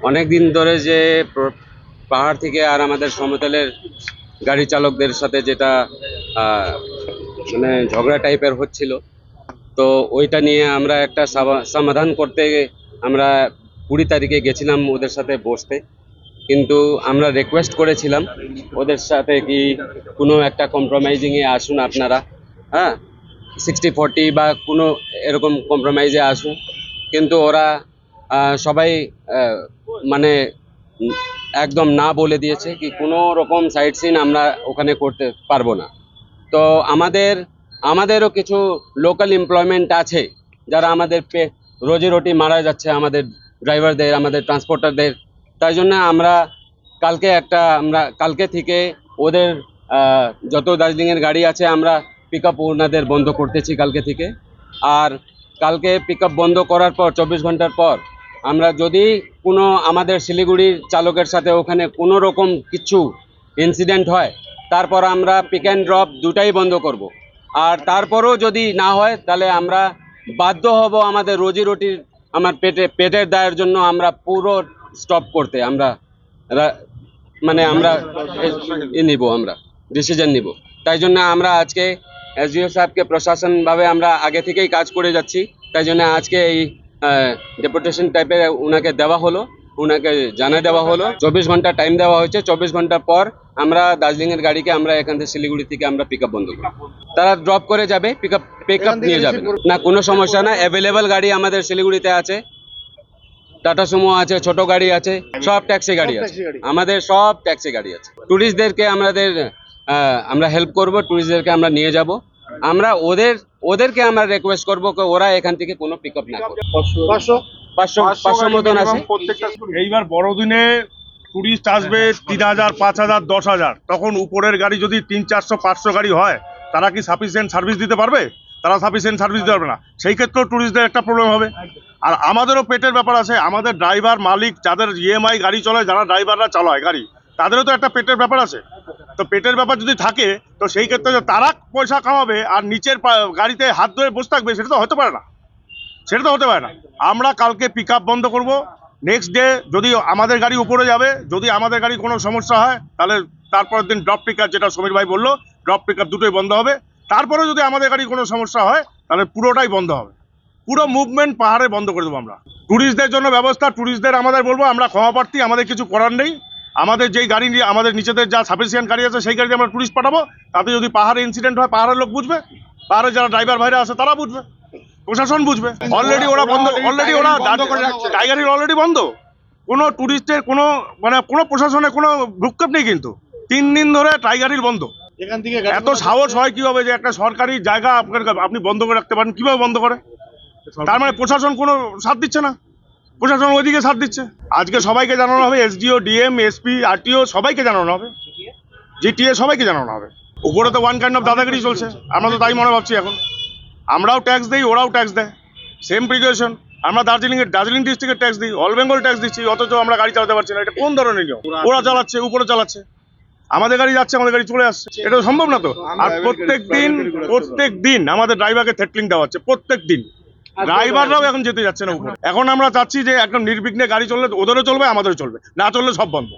অনেক দিন ধরে যে পাহাড় থেকে আর আমাদের সমতলের গাড়ি চালকদের সাথে যেটা আহ, মানে ঝগড়া টাইপের হচ্ছিল, তো ওইটা নিয়ে আমরা একটা সমাধান করতে আমরা 20 তারিখে গেছিলাম ওদের সাথে বসতে। কিন্তু আমরা রিকোয়েস্ট করেছিলাম ওদের সাথে কি কোনো একটা কম্প্রোমাইজিংয়ে আসুন আপনারা, হ্যাঁ, 60-40 বা কোনো এরকম কম্প্রোমাইজে আসুন। কিন্তু ওরা সবাই আহ, মানে উম, একদম না বলে দিয়েছে কি কোনো রকম সাইট সিন আমরা ওখানে করতে পারবো না। তো আমাদেরও কিছু লোকাল এমপ্লয়মেন্ট আছে যারা আমাদের রোজি রুটি মারা যাচ্ছে, আমাদের ড্রাইভারদের, আমাদের ট্রান্সপোর্টারদের। তাই জন্য আমরা কালকে থেকে ওদের যত দার্জিলিংয়ের গাড়ি আছে আমরা পিক আপ ওনাদের বন্ধ করতেছি কালকে থেকে। আর কালকে পিক আপ বন্ধ করার পর 24 ঘন্টার পর আমরা যদি কোনো আমাদের শিলিগুড়ির চালকের সাথে ওখানে কোনো রকম কিছু ইনসিডেন্ট হয়, তারপর আমরা পিক অ্যান্ড ড্রপ দুটাই বন্ধ করব। আর তারপরও যদি না হয় তাহলে আমরা বাধ্য হব আমাদের রোজি রুটির, আমার পেটের দায়ের জন্য আমরা পুরো স্টপ করতে আমরা আমরা নিব, আমরা ডিসিশন নিব। তাই জন্য আমরা আজকে এসডিও সাহেবকে প্রশাসনভাবে আমরা আগে থেকেই কাজ করে যাচ্ছি। তাই জন্য আজকে এই ডেপুটেশন টাইপের ওনাকে দেওয়া হলো, ওনাকে জানিয়ে দেওয়া হলো। 24 ঘন্টা টাইম দেওয়া হয়েছে। 24 ঘন্টা পর আমরা দার্জিলিংয়ের গাড়িকে আমরা এখান থেকে শিলিগুড়ি থেকে আমরা পিক আপ বন্ধ করব। তারা ড্রপ করে যাবে, পিক আপ নিয়ে যাবে না, কোনো সমস্যা না। অ্যাভেলেবেল গাড়ি আমাদের শিলিগুড়িতে আছে, টাটা সুমো আছে, ছোট গাড়ি আছে, সব ট্যাক্সি গাড়ি আছে, আমাদের সব ট্যাক্সি গাড়ি আছে। ট্যুরিস্টদেরকে আমরা হেল্প করব, ট্যুরিস্টদেরকে আমরা নিয়ে যাব। আমরা ওদেরকে আমরা রিকোয়েস্ট করব যে ওরা এখান থেকে কোনো পিক আপ না করে। 500 মতন আছে। এইবার বড়দিনে টুরিস্ট আসবে 3000, 5000, 10,000, তখন উপরের গাড়ি যদি 300, 400, 500 গাড়ি হয়, তারা কি সাফিসিয়েন্ট সার্ভিস দিতে পারবে? তারা সাফিসিয়েন্ট সার্ভিস দিতে পারবে না। সেই ক্ষেত্রেও টুরিস্টদের একটা প্রবলেম হবে। আর আমাদেরও পেটের ব্যাপার আছে। আমাদের ড্রাইভার মালিক যাদের ইএমআই গাড়ি চলে, যারা ড্রাইভাররা চালায় গাড়ি, তাদেরও তো একটা পেটের ব্যাপার আছে। তো পেটের ব্যাপার যদি থাকে, তো সেই ক্ষেত্রে যে তারা পয়সা কামাবে আর নিচের গাড়িতে হাত ধরে বসে থাকবে, সেটা তো হতে পারে না। আমরা কালকে পিক আপ বন্ধ করব। নেক্সট ডে যদি আমাদের গাড়ি উপরে যাবে, যদি আমাদের গাড়ি কোনো সমস্যা হয়, তাহলে তারপরের দিন ড্রপ পিক আপ, যেটা সমীর ভাই বললো, ড্রপ পিক আপ দুটোই বন্ধ হবে। তারপরে যদি আমাদের গাড়ি কোনো সমস্যা হয়, তাহলে পুরোটাই বন্ধ হবে। পুরো মুভমেন্ট পাহাড়ে বন্ধ করে দেবো আমরা। ট্যুরিস্টদের জন্য ব্যবস্থা, ট্যুরিস্টদের আমাদের বলবো আমরা ক্ষমা প্রার্থী, আমাদের কিছু করার নেই। আমাদের যেই গাড়ি নিয়ে আমাদের নিচেদের যা সাফিসিয়েন্ট গাড়ি আছে, সেই গাড়িতে আমরা ট্যুরিস্ট পাঠাবো। তাতে যদি পাহাড়ে ইনসিডেন্ট হয়, পাহাড়ের লোক বুঝবে, পাহাড়ে যারা ড্রাইভার ভাইরা আছে তারা বুঝবে, প্রশাসন বুঝবে। অলরেডি ওরা বন্ধ, অলরেডি ওরা টাইগার হিল অলরেডি বন্ধ। কোনো ট্যুরিস্টের কোনো কোনো প্রশাসনের কোনো ভ্রুক্ষেপ নেই। কিন্তু 3 দিন ধরে টাইগার হিল বন্ধ। এত সাহস হয় কিভাবে যে একটা সরকারি জায়গা আপনি বন্ধ করে রাখতে পারেন? কিভাবে বন্ধ করে? তার মানে প্রশাসন কোনো সাথ দিচ্ছে না, প্রশাসন ওইদিকে সাথ দিচ্ছে। আজকে সবাইকে জানানো হবে, এসডিও, ডিএম, এসপি, আরটিও সবাইকে জানানো হবে, জিটিএ সবাইকে জানানো হবে। উপরে তো ওয়ান কাইন্ড অফ দাদাগিরি চলছে, আমরা তো তাই মনে ভাবছি। এখন আমরাও ট্যাক্স দিই, ওরাও ট্যাক্স দেয়, সেম প্রিকশন। আমরা দার্জিলিং ডিস্ট্রিক্টের ট্যাক্স দিই, অল বেঙ্গল ট্যাক্স দিচ্ছি, অথচ আমরা গাড়ি চালাতে পারছি না। এটা কোন ধরনের নিয়ম? ওরা চালাচ্ছে, উপরে চালাচ্ছে, আমাদের গাড়ি যাচ্ছে, আমাদের গাড়ি চলে আসছে। এটা সম্ভব না তো। আর প্রত্যেক দিন আমাদের ড্রাইভারকে থ্রেটলিং দেওয়া হচ্ছে, প্রত্যেক দিন। ড্রাইভাররাও এখন যেতে যাচ্ছে না উপরে। এখন আমরা চাচ্ছি যে একদম নির্বিঘ্নে গাড়ি চললে ওদেরও চলবে, আমাদেরও চলবে, না চললে সব বন্ধ।